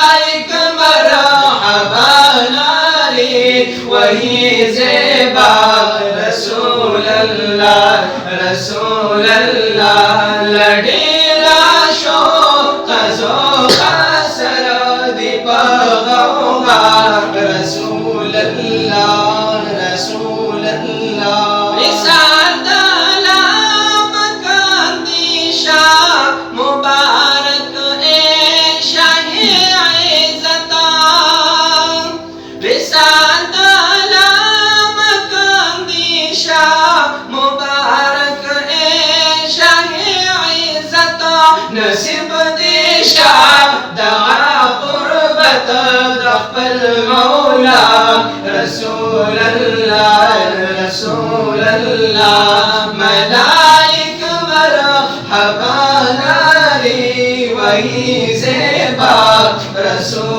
ملائک مرحبا ناری وہی زیبا رسول اللہ رسول اللہ لڑیلا شوق ذوق سر دیپغوغا رسول اللہ رسول اللہ رسالت علام کاندی شاہ مبارک اے شاہ عزتا رسالت علام کاندی شاہ مبارک اے شاہ عزتا نصیب دی شاہ دعا قربت دخل مولا رسول اللہ رسول اللہ ملائک مرحبا ناری وہی زیبا رسول